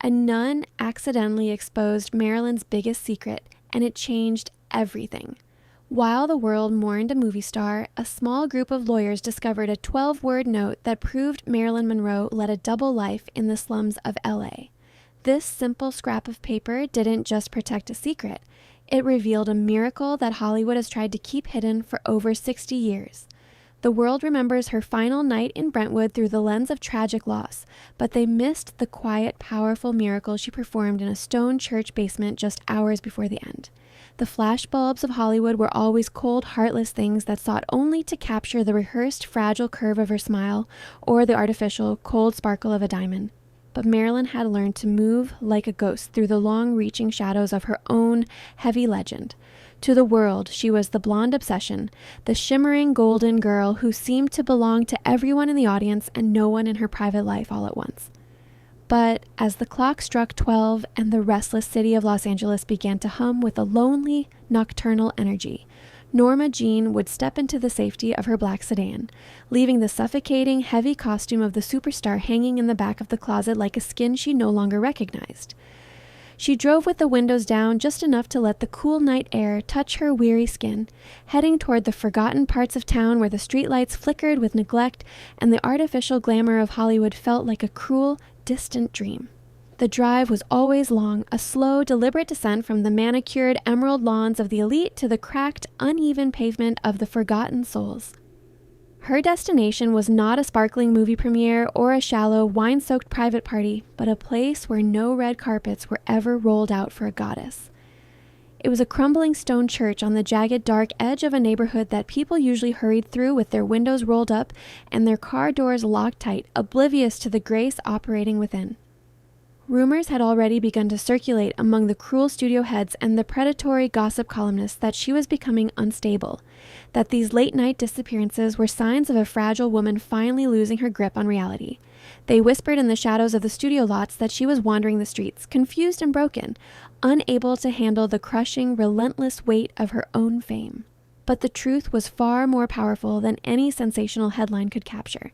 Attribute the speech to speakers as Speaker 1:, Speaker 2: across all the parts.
Speaker 1: A nun accidentally exposed Marilyn's biggest secret, and it changed everything. While the world mourned a movie star, a small group of lawyers discovered a 12-word note that proved Marilyn Monroe led a double life in the slums of LA. This simple scrap of paper didn't just protect a secret. It revealed a miracle that Hollywood has tried to keep hidden for over 60 years. The world remembers her final night in Brentwood through the lens of tragic loss, but they missed the quiet, powerful miracle she performed in a stone church basement just hours before the end. The flashbulbs of Hollywood were always cold, heartless things that sought only to capture the rehearsed, fragile curve of her smile or the artificial, cold sparkle of a diamond. But Marilyn had learned to move like a ghost through the long-reaching shadows of her own heavy legend. To the world, she was the blonde obsession, the shimmering golden girl who seemed to belong to everyone in the audience and no one in her private life all at once. But as the clock struck 12 and the restless city of Los Angeles began to hum with a lonely, nocturnal energy, Norma Jean would step into the safety of her black sedan, leaving the suffocating, heavy costume of the superstar hanging in the back of the closet like a skin she no longer recognized. She drove with the windows down just enough to let the cool night air touch her weary skin, heading toward the forgotten parts of town where the streetlights flickered with neglect and the artificial glamour of Hollywood felt like a cruel, distant dream. The drive was always long, a slow, deliberate descent from the manicured emerald lawns of the elite to the cracked, uneven pavement of the forgotten souls. Her destination was not a sparkling movie premiere or a shallow, wine-soaked private party, but a place where no red carpets were ever rolled out for a goddess. It was a crumbling stone church on the jagged, dark edge of a neighborhood that people usually hurried through with their windows rolled up and their car doors locked tight, oblivious to the grace operating within. Rumors had already begun to circulate among the cruel studio heads and the predatory gossip columnists that she was becoming unstable, that these late-night disappearances were signs of a fragile woman finally losing her grip on reality. They whispered in the shadows of the studio lots that she was wandering the streets, confused and broken, unable to handle the crushing, relentless weight of her own fame. But the truth was far more powerful than any sensational headline could capture.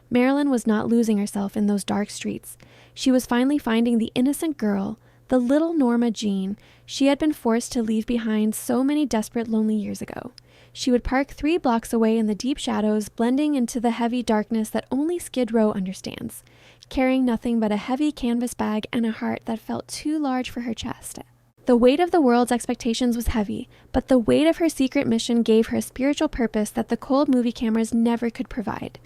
Speaker 1: Marilyn was not losing herself in those dark streets. She was finally finding the innocent girl, the little Norma Jean, she had been forced to leave behind so many desperate, lonely years ago. She would park 3 blocks away in the deep shadows, blending into the heavy darkness that only Skid Row understands, carrying nothing but a heavy canvas bag and a heart that felt too large for her chest. The weight of the world's expectations was heavy, but the weight of her secret mission gave her a spiritual purpose that the cold movie cameras never could provide.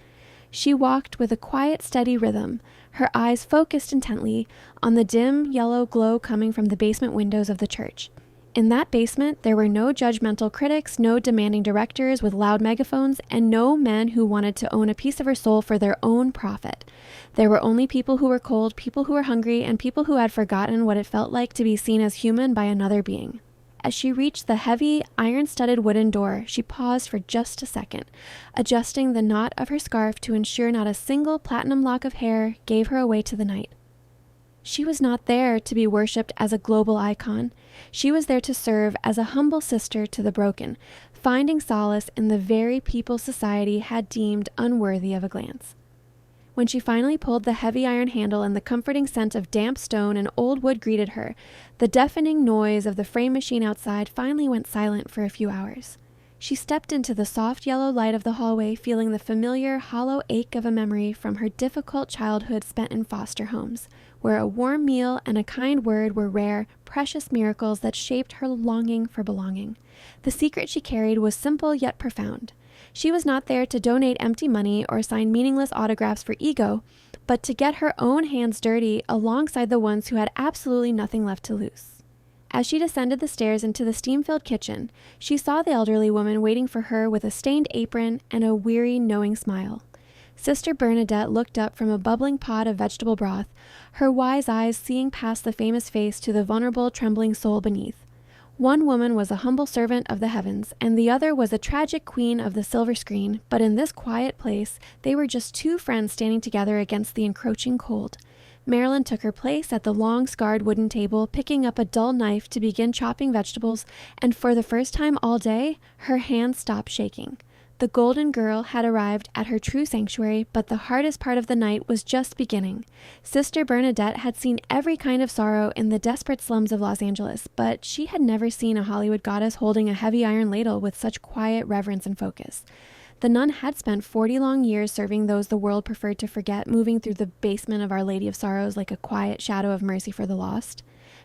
Speaker 1: She walked with a quiet, steady rhythm, her eyes focused intently on the dim, yellow glow coming from the basement windows of the church. In that basement, there were no judgmental critics, no demanding directors with loud megaphones, and no men who wanted to own a piece of her soul for their own profit. There were only people who were cold, people who were hungry, and people who had forgotten what it felt like to be seen as human by another being. As she reached the heavy, iron-studded wooden door, she paused for just a second, adjusting the knot of her scarf to ensure not a single platinum lock of hair gave her away to the night. She was not there to be worshipped as a global icon. She was there to serve as a humble sister to the broken, finding solace in the very people society had deemed unworthy of a glance. When she finally pulled the heavy iron handle and the comforting scent of damp stone and old wood greeted her, the deafening noise of the frame machine outside finally went silent for a few hours. She stepped into the soft yellow light of the hallway, feeling the familiar, hollow ache of a memory from her difficult childhood spent in foster homes, where a warm meal and a kind word were rare, precious miracles that shaped her longing for belonging. The secret she carried was simple yet profound. She was not there to donate empty money or sign meaningless autographs for ego, but to get her own hands dirty alongside the ones who had absolutely nothing left to lose. As she descended the stairs into the steam-filled kitchen, she saw the elderly woman waiting for her with a stained apron and a weary, knowing smile. Sister Bernadette looked up from a bubbling pot of vegetable broth, her wise eyes seeing past the famous face to the vulnerable, trembling soul beneath. One woman was a humble servant of the heavens, and the other was a tragic queen of the silver screen, but in this quiet place, they were just 2 friends standing together against the encroaching cold. Marilyn took her place at the long, scarred wooden table, picking up a dull knife to begin chopping vegetables, and for the first time all day, her hands stopped shaking. The golden girl had arrived at her true sanctuary, but the hardest part of the night was just beginning. Sister Bernadette had seen every kind of sorrow in the desperate slums of Los Angeles, but she had never seen a Hollywood goddess holding a heavy iron ladle with such quiet reverence and focus. The nun had spent 40 long years serving those the world preferred to forget, moving through the basement of Our Lady of Sorrows like a quiet shadow of mercy for the lost.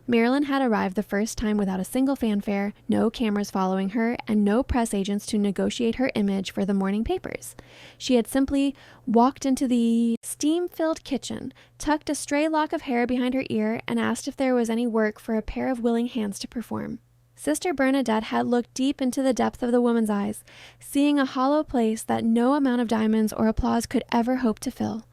Speaker 1: Marilyn had arrived the first time without a single fanfare, no cameras following her, and no press agents to negotiate her image for the morning papers. She had simply walked into the steam-filled kitchen, tucked a stray lock of hair behind her ear, and asked if there was any work for a pair of willing hands to perform. Sister Bernadette had looked deep into the depth of the woman's eyes, seeing a hollow place that no amount of diamonds or applause could ever hope to fill.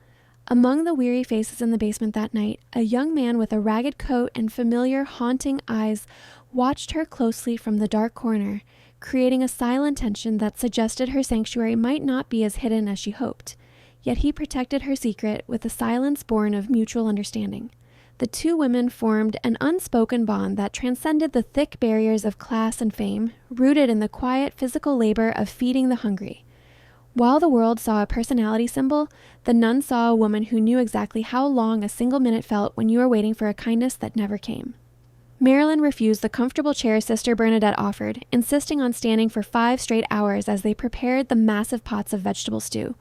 Speaker 1: Among the weary faces in the basement that night, a young man with a ragged coat and familiar, haunting eyes watched her closely from the dark corner, creating a silent tension that suggested her sanctuary might not be as hidden as she hoped. Yet he protected her secret with a silence born of mutual understanding. The two women formed an unspoken bond that transcended the thick barriers of class and fame, rooted in the quiet physical labor of feeding the hungry. While the world saw a personality symbol, the nun saw a woman who knew exactly how long a single minute felt when you were waiting for a kindness that never came. Marilyn refused the comfortable chair Sister Bernadette offered, insisting on standing for 5 straight hours as they prepared the massive pots of vegetable stew.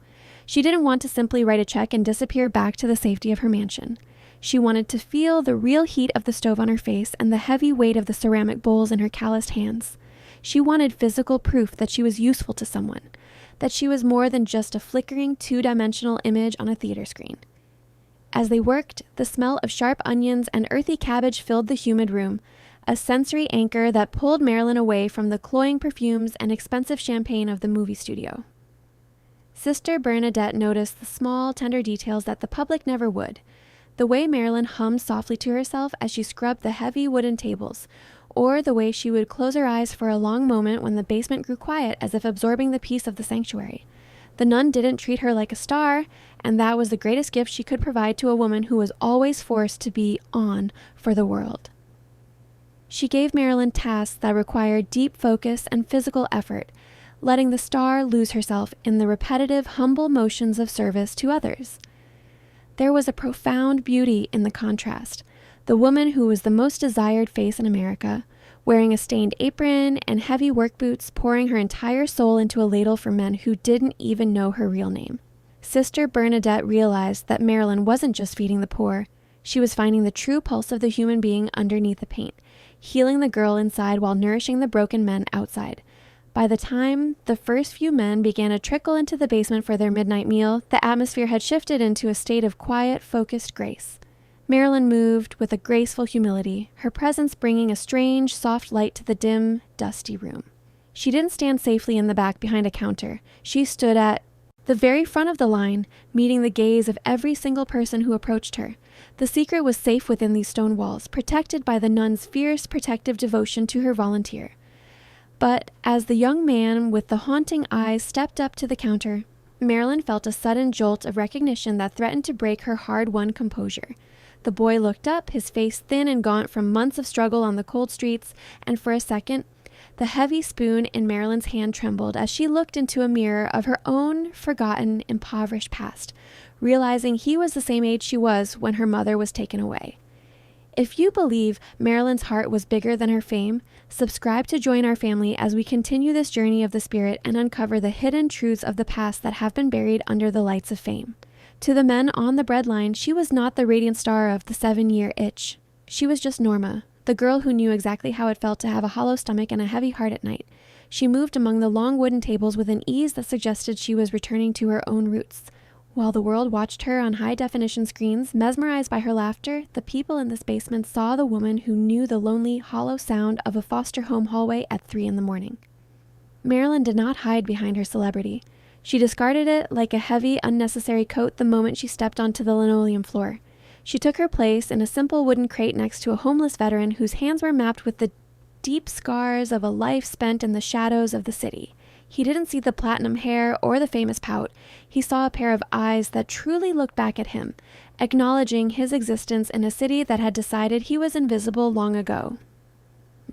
Speaker 1: She didn't want to simply write a check and disappear back to the safety of her mansion. She wanted to feel the real heat of the stove on her face and the heavy weight of the ceramic bowls in her calloused hands. She wanted physical proof that she was useful to someone, that she was more than just a flickering 2-dimensional image on a theater screen. As they worked, the smell of sharp onions and earthy cabbage filled the humid room, a sensory anchor that pulled Marilyn away from the cloying perfumes and expensive champagne of the movie studio. Sister Bernadette noticed the small, tender details that the public never would. The way Marilyn hummed softly to herself as she scrubbed the heavy wooden tables, or the way she would close her eyes for a long moment when the basement grew quiet as if absorbing the peace of the sanctuary. The nun didn't treat her like a star, and that was the greatest gift she could provide to a woman who was always forced to be on for the world. She gave Marilyn tasks that required deep focus and physical effort, letting the star lose herself in the repetitive, humble motions of service to others. There was a profound beauty in the contrast. The woman who was the most desired face in America, wearing a stained apron and heavy work boots, pouring her entire soul into a ladle for men who didn't even know her real name. Sister Bernadette realized that Marilyn wasn't just feeding the poor. She was finding the true pulse of the human being underneath the paint, healing the girl inside while nourishing the broken men outside. By the time the first few men began to trickle into the basement for their midnight meal, the atmosphere had shifted into a state of quiet, focused grace. Marilyn moved with a graceful humility, her presence bringing a strange, soft light to the dim, dusty room. She didn't stand safely in the back behind a counter. She stood at the very front of the line, meeting the gaze of every single person who approached her. The secret was safe within these stone walls, protected by the nun's fierce, protective devotion to her volunteer. But as the young man with the haunting eyes stepped up to the counter, Marilyn felt a sudden jolt of recognition that threatened to break her hard-won composure. The boy looked up, his face thin and gaunt from months of struggle on the cold streets, and for a second, the heavy spoon in Marilyn's hand trembled as she looked into a mirror of her own forgotten, impoverished past, realizing he was the same age she was when her mother was taken away. If you believe Marilyn's heart was bigger than her fame, subscribe to join our family as we continue this journey of the spirit and uncover the hidden truths of the past that have been buried under the lights of fame. To the men on the breadline, she was not the radiant star of the 7-year itch. She was just Norma, the girl who knew exactly how it felt to have a hollow stomach and a heavy heart at night. She moved among the long wooden tables with an ease that suggested she was returning to her own roots. While the world watched her on high-definition screens, mesmerized by her laughter, the people in this basement saw the woman who knew the lonely, hollow sound of a foster home hallway at 3 a.m. Marilyn did not hide behind her celebrity. She discarded it like a heavy, unnecessary coat the moment she stepped onto the linoleum floor. She took her place in a simple wooden crate next to a homeless veteran whose hands were mapped with the deep scars of a life spent in the shadows of the city. He didn't see the platinum hair or the famous pout. He saw a pair of eyes that truly looked back at him, acknowledging his existence in a city that had decided he was invisible long ago.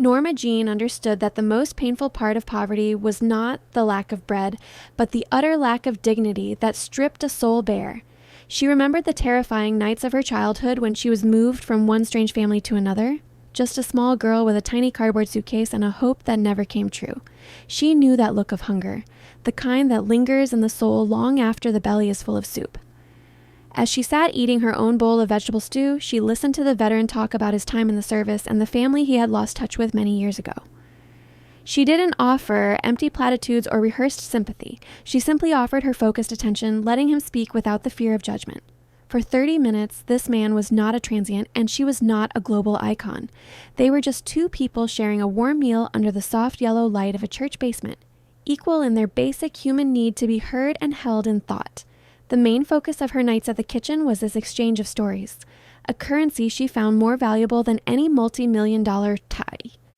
Speaker 1: Norma Jean understood that the most painful part of poverty was not the lack of bread, but the utter lack of dignity that stripped a soul bare. She remembered the terrifying nights of her childhood when she was moved from one strange family to another, just a small girl with a tiny cardboard suitcase and a hope that never came true. She knew that look of hunger, the kind that lingers in the soul long after the belly is full of soup. As she sat eating her own bowl of vegetable stew, she listened to the veteran talk about his time in the service and the family he had lost touch with many years ago. She didn't offer empty platitudes or rehearsed sympathy. She simply offered her focused attention, letting him speak without the fear of judgment. For 30 minutes, this man was not a transient, and she was not a global icon. They were just two people sharing a warm meal under the soft yellow light of a church basement, equal in their basic human need to be heard and held in thought. The main focus of her nights at the kitchen was this exchange of stories, a currency she found more valuable than any multi-million-dollar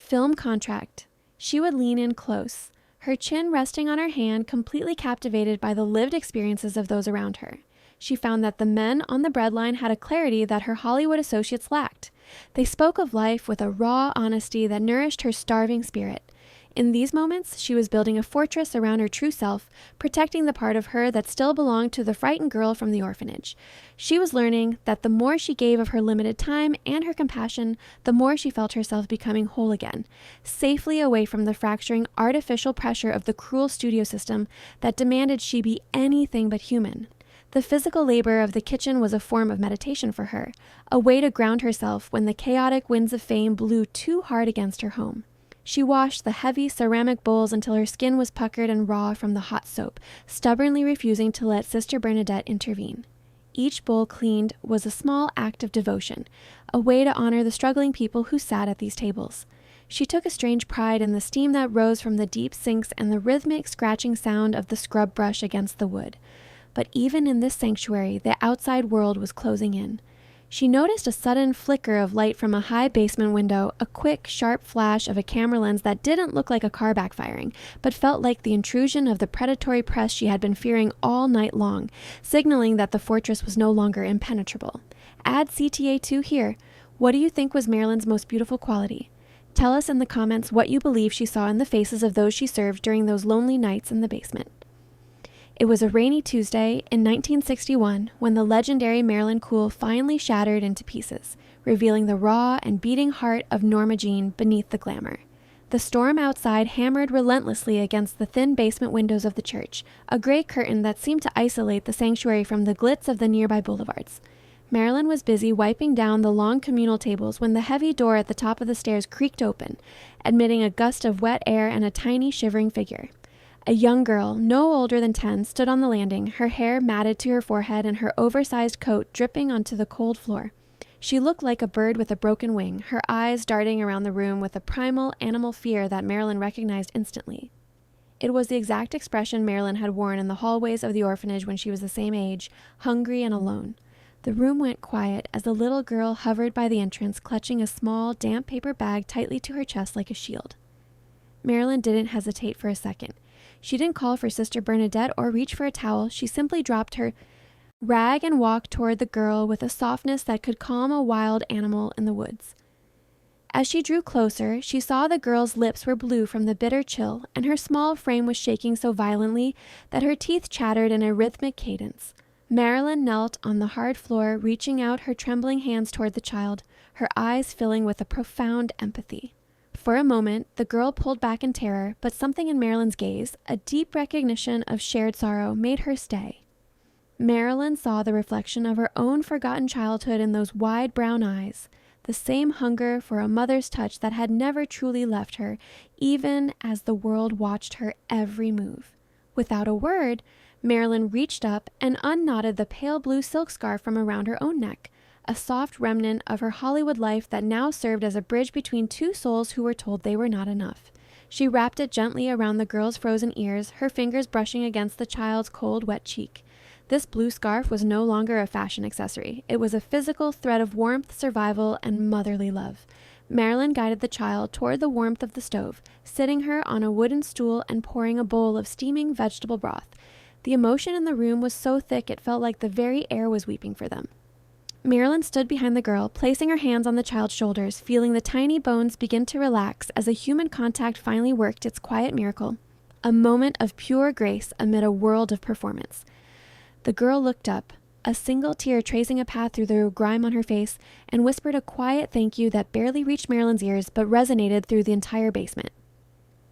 Speaker 1: film contract. She would lean in close, her chin resting on her hand, completely captivated by the lived experiences of those around her. She found that the men on the breadline had a clarity that her Hollywood associates lacked. They spoke of life with a raw honesty that nourished her starving spirit. In these moments, she was building a fortress around her true self, protecting the part of her that still belonged to the frightened girl from the orphanage. She was learning that the more she gave of her limited time and her compassion, the more she felt herself becoming whole again, safely away from the fracturing, artificial pressure of the cruel studio system that demanded she be anything but human. The physical labor of the kitchen was a form of meditation for her, a way to ground herself when the chaotic winds of fame blew too hard against her home. She washed the heavy ceramic bowls until her skin was puckered and raw from the hot soap, stubbornly refusing to let Sister Bernadette intervene. Each bowl cleaned was a small act of devotion, a way to honor the struggling people who sat at these tables. She took a strange pride in the steam that rose from the deep sinks and the rhythmic scratching sound of the scrub brush against the wood. But even in this sanctuary, the outside world was closing in. She noticed a sudden flicker of light from a high basement window, a quick, sharp flash of a camera lens that didn't look like a car backfiring, but felt like the intrusion of the predatory press she had been fearing all night long, signaling that the fortress was no longer impenetrable. Add CTA2 here. What do you think was Marilyn's most beautiful quality? Tell us in the comments what you believe she saw in the faces of those she served during those lonely nights in the basement. It was a rainy Tuesday in 1961 when the legendary Marilyn Cool finally shattered into pieces, revealing the raw and beating heart of Norma Jean beneath the glamour. The storm outside hammered relentlessly against the thin basement windows of the church, a gray curtain that seemed to isolate the sanctuary from the glitz of the nearby boulevards. Marilyn was busy wiping down the long communal tables when the heavy door at the top of the stairs creaked open, admitting a gust of wet air and a tiny shivering figure. A young girl, no older than 10, stood on the landing, her hair matted to her forehead and her oversized coat dripping onto the cold floor. She looked like a bird with a broken wing, her eyes darting around the room with a primal animal fear that Marilyn recognized instantly. It was the exact expression Marilyn had worn in the hallways of the orphanage when she was the same age, hungry and alone. The room went quiet as the little girl hovered by the entrance, clutching a small, damp paper bag tightly to her chest like a shield. Marilyn didn't hesitate for a second. She didn't call for Sister Bernadette or reach for a towel. She simply dropped her rag and walked toward the girl with a softness that could calm a wild animal in the woods. As she drew closer, she saw the girl's lips were blue from the bitter chill, and her small frame was shaking so violently that her teeth chattered in a rhythmic cadence. Marilyn knelt on the hard floor, reaching out her trembling hands toward the child, her eyes filling with a profound empathy. For a moment, the girl pulled back in terror, but something in Marilyn's gaze, a deep recognition of shared sorrow, made her stay. Marilyn saw the reflection of her own forgotten childhood in those wide brown eyes, the same hunger for a mother's touch that had never truly left her, even as the world watched her every move. Without a word, Marilyn reached up and unknotted the pale blue silk scarf from around her own neck, a soft remnant of her Hollywood life that now served as a bridge between two souls who were told they were not enough. She wrapped it gently around the girl's frozen ears, her fingers brushing against the child's cold, wet cheek. This blue scarf was no longer a fashion accessory. It was a physical thread of warmth, survival, and motherly love. Marilyn guided the child toward the warmth of the stove, sitting her on a wooden stool and pouring a bowl of steaming vegetable broth. The emotion in the room was so thick it felt like the very air was weeping for them. Marilyn stood behind the girl, placing her hands on the child's shoulders, feeling the tiny bones begin to relax as a human contact finally worked its quiet miracle. A moment of pure grace amid a world of performance. The girl looked up, a single tear tracing a path through the grime on her face, and whispered a quiet thank you that barely reached Marilyn's ears but resonated through the entire basement.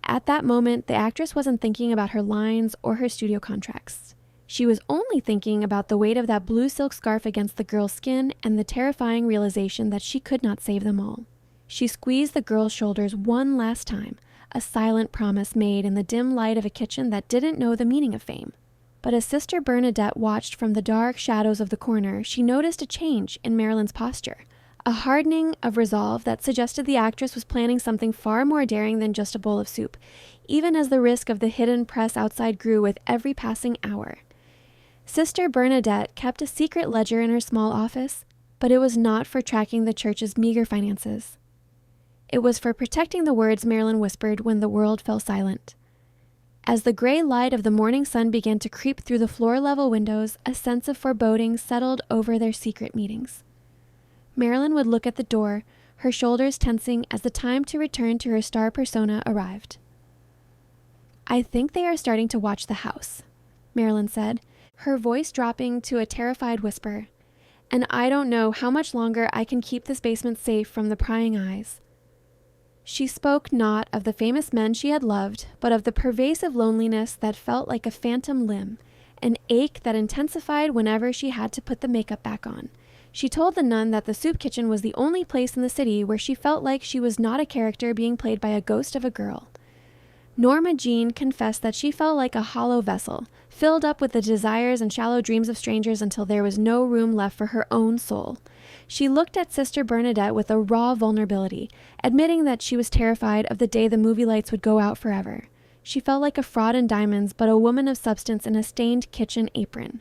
Speaker 1: At that moment, the actress wasn't thinking about her lines or her studio contracts. She was only thinking about the weight of that blue silk scarf against the girl's skin and the terrifying realization that she could not save them all. She squeezed the girl's shoulders one last time, a silent promise made in the dim light of a kitchen that didn't know the meaning of fame. But as Sister Bernadette watched from the dark shadows of the corner, she noticed a change in Marilyn's posture, a hardening of resolve that suggested the actress was planning something far more daring than just a bowl of soup, even as the risk of the hidden press outside grew with every passing hour. Sister Bernadette kept a secret ledger in her small office, but it was not for tracking the church's meager finances. It was for protecting the words Marilyn whispered when the world fell silent. As the gray light of the morning sun began to creep through the floor-level windows, a sense of foreboding settled over their secret meetings. Marilyn would look at the door, her shoulders tensing as the time to return to her star persona arrived. "I think they are starting to watch the house," Marilyn said, her voice dropping to a terrified whisper. "And I don't know how much longer I can keep this basement safe from the prying eyes." She spoke not of the famous men she had loved, but of the pervasive loneliness that felt like a phantom limb, an ache that intensified whenever she had to put the makeup back on. She told the nun that the soup kitchen was the only place in the city where she felt like she was not a character being played by a ghost of a girl. Norma Jean confessed that she felt like a hollow vessel, filled up with the desires and shallow dreams of strangers until there was no room left for her own soul. She looked at Sister Bernadette with a raw vulnerability, admitting that she was terrified of the day the movie lights would go out forever. She felt like a fraud in diamonds, but a woman of substance in a stained kitchen apron.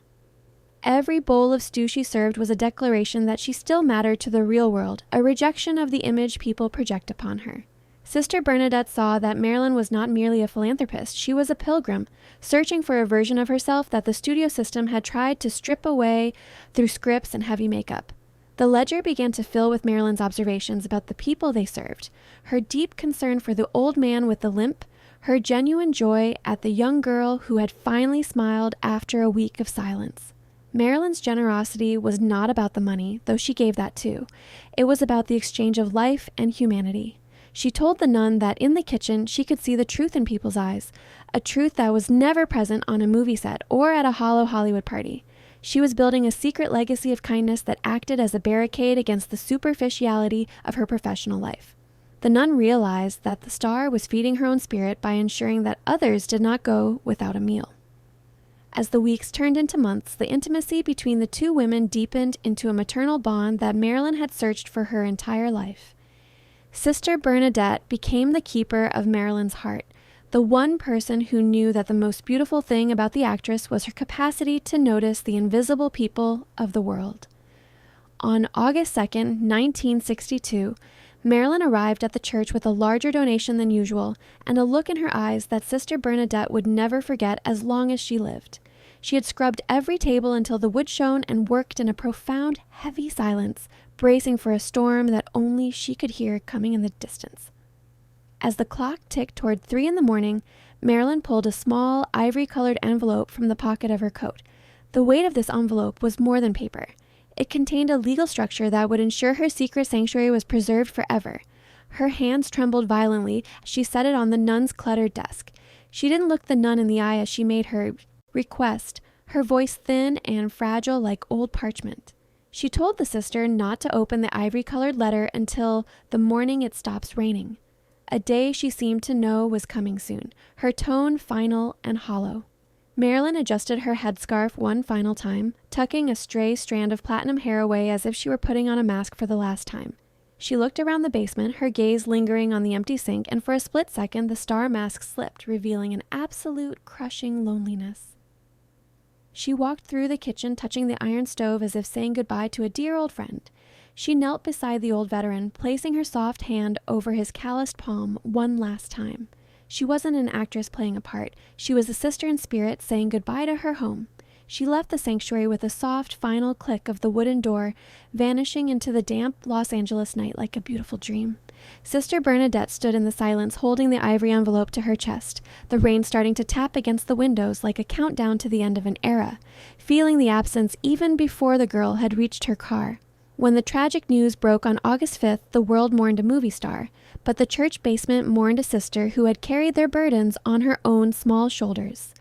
Speaker 1: Every bowl of stew she served was a declaration that she still mattered to the real world, a rejection of the image people project upon her. Sister Bernadette saw that Marilyn was not merely a philanthropist, she was a pilgrim, searching for a version of herself that the studio system had tried to strip away through scripts and heavy makeup. The ledger began to fill with Marilyn's observations about the people they served, her deep concern for the old man with the limp, her genuine joy at the young girl who had finally smiled after a week of silence. Marilyn's generosity was not about the money, though she gave that too. It was about the exchange of life and humanity. She told the nun that in the kitchen she could see the truth in people's eyes, a truth that was never present on a movie set or at a hollow Hollywood party. She was building a secret legacy of kindness that acted as a barricade against the superficiality of her professional life. The nun realized that the star was feeding her own spirit by ensuring that others did not go without a meal. As the weeks turned into months, the intimacy between the two women deepened into a maternal bond that Marilyn had searched for her entire life. Sister Bernadette became the keeper of Marilyn's heart, the one person who knew that the most beautiful thing about the actress was her capacity to notice the invisible people of the world. On August 2nd, 1962, Marilyn arrived at the church with a larger donation than usual and a look in her eyes that Sister Bernadette would never forget as long as she lived. She had scrubbed every table until the wood shone and worked in a profound, heavy silence, bracing for a storm that only she could hear coming in the distance. As the clock ticked toward 3 a.m, Marilyn pulled a small, ivory-colored envelope from the pocket of her coat. The weight of this envelope was more than paper. It contained a legal structure that would ensure her secret sanctuary was preserved forever. Her hands trembled violently as she set it on the nun's cluttered desk. She didn't look the nun in the eye as she made her request, her voice thin and fragile like old parchment. She told the sister not to open the ivory-colored letter until the morning it stops raining. A day she seemed to know was coming soon, her tone final and hollow. Marilyn adjusted her headscarf one final time, tucking a stray strand of platinum hair away as if she were putting on a mask for the last time. She looked around the basement, her gaze lingering on the empty sink, and for a split second the star mask slipped, revealing an absolute crushing loneliness. She walked through the kitchen, touching the iron stove as if saying goodbye to a dear old friend. She knelt beside the old veteran, placing her soft hand over his calloused palm one last time. She wasn't an actress playing a part. She was a sister in spirit saying goodbye to her home. She left the sanctuary with a soft, final click of the wooden door, vanishing into the damp Los Angeles night like a beautiful dream. Sister Bernadette stood in the silence, holding the ivory envelope to her chest, the rain starting to tap against the windows like a countdown to the end of an era, feeling the absence even before the girl had reached her car. When the tragic news broke on August 5th, the world mourned a movie star, but the church basement mourned a sister who had carried their burdens on her own small shoulders.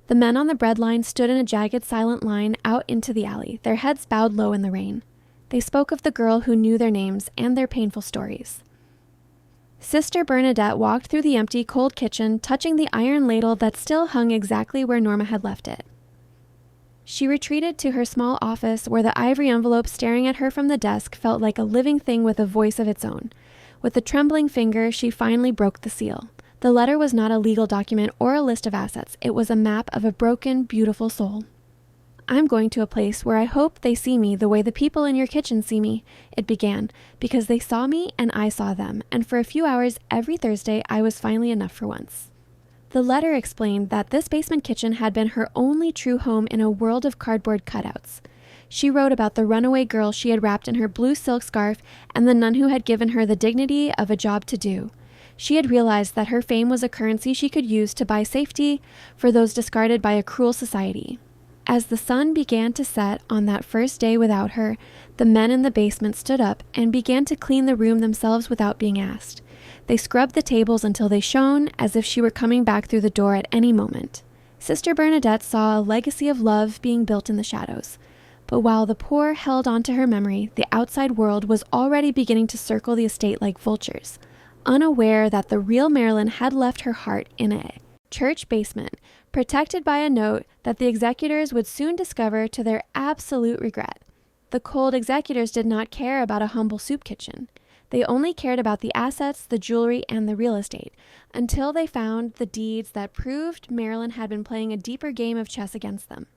Speaker 1: The men on the breadline stood in a jagged, silent line out into the alley, their heads bowed low in the rain. They spoke of the girl who knew their names and their painful stories. Sister Bernadette walked through the empty, cold kitchen, touching the iron ladle that still hung exactly where Norma had left it. She retreated to her small office where the ivory envelope staring at her from the desk felt like a living thing with a voice of its own. With a trembling finger, she finally broke the seal. The letter was not a legal document or a list of assets. It was a map of a broken, beautiful soul. "I'm going to a place where I hope they see me the way the people in your kitchen see me," it began, "because they saw me and I saw them, and for a few hours every Thursday I was finally enough for once." The letter explained that this basement kitchen had been her only true home in a world of cardboard cutouts. She wrote about the runaway girl she had wrapped in her blue silk scarf and the nun who had given her the dignity of a job to do. She had realized that her fame was a currency she could use to buy safety for those discarded by a cruel society. As the sun began to set on that first day without her, the men in the basement stood up and began to clean the room themselves without being asked. They scrubbed the tables until they shone as if she were coming back through the door at any moment. Sister Bernadette saw a legacy of love being built in the shadows. But while the poor held on to her memory, the outside world was already beginning to circle the estate like vultures, unaware that the real Marilyn had left her heart in a church basement, protected by a note that the executors would soon discover to their absolute regret. The cold executors did not care about a humble soup kitchen. They only cared about the assets, the jewelry, and the real estate, until they found the deeds that proved Marilyn had been playing a deeper game of chess against them.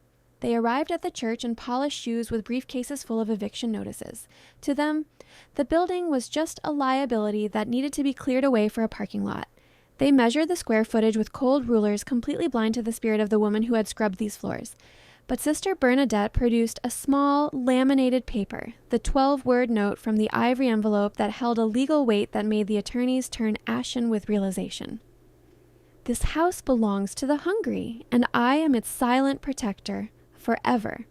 Speaker 1: They arrived at the church in polished shoes with briefcases full of eviction notices. To them, the building was just a liability that needed to be cleared away for a parking lot. They measured the square footage with cold rulers, completely blind to the spirit of the woman who had scrubbed these floors. But Sister Bernadette produced a small, laminated paper, the 12-word note from the ivory envelope that held a legal weight that made the attorneys turn ashen with realization. "This house belongs to the hungry, and I am its silent protector, forever."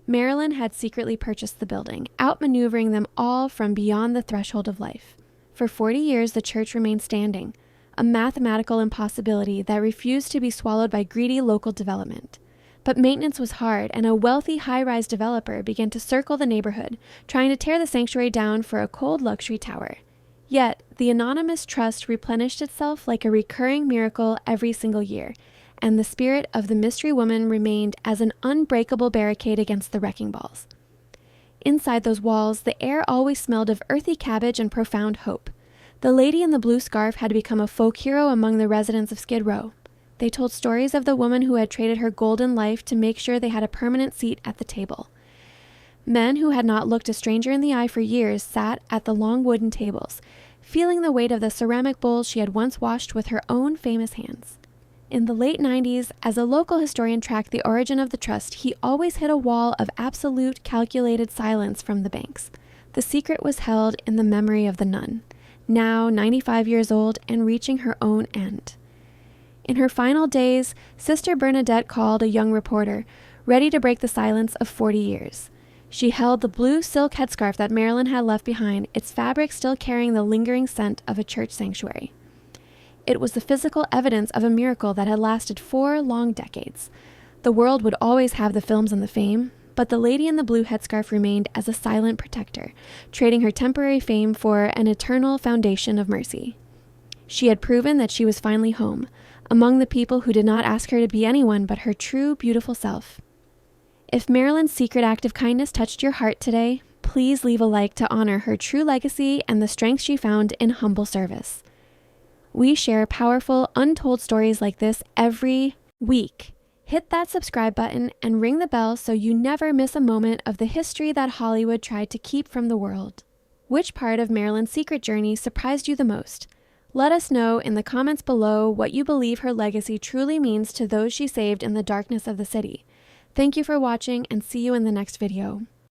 Speaker 1: Marilyn had secretly purchased the building, outmaneuvering them all from beyond the threshold of life. For 40 years, the church remained standing, a mathematical impossibility that refused to be swallowed by greedy local development. But maintenance was hard, and a wealthy high-rise developer began to circle the neighborhood, trying to tear the sanctuary down for a cold luxury tower. Yet, the anonymous trust replenished itself like a recurring miracle every single year, and the spirit of the mystery woman remained as an unbreakable barricade against the wrecking balls. Inside those walls, the air always smelled of earthy cabbage and profound hope. The lady in the blue scarf had become a folk hero among the residents of Skid Row. They told stories of the woman who had traded her golden life to make sure they had a permanent seat at the table. Men who had not looked a stranger in the eye for years sat at the long wooden tables, feeling the weight of the ceramic bowls she had once washed with her own famous hands. In the late 90s, as a local historian tracked the origin of the trust, he always hit a wall of absolute, calculated silence from the banks. The secret was held in the memory of the nun, now 95 years old and reaching her own end. In her final days, Sister Bernadette called a young reporter, ready to break the silence of 40 years. She held the blue silk headscarf that Marilyn had left behind, its fabric still carrying the lingering scent of a church sanctuary. It was the physical evidence of a miracle that had lasted 4 long decades. The world would always have the films and the fame, but the lady in the blue headscarf remained as a silent protector, trading her temporary fame for an eternal foundation of mercy. She had proven that she was finally home, among the people who did not ask her to be anyone but her true, beautiful self. If Marilyn's secret act of kindness touched your heart today, please leave a like to honor her true legacy and the strength she found in humble service. We share powerful, untold stories like this every week. Hit that subscribe button and ring the bell so you never miss a moment of the history that Hollywood tried to keep from the world. Which part of Marilyn's secret journey surprised you the most? Let us know in the comments below what you believe her legacy truly means to those she saved in the darkness of the city. Thank you for watching and see you in the next video.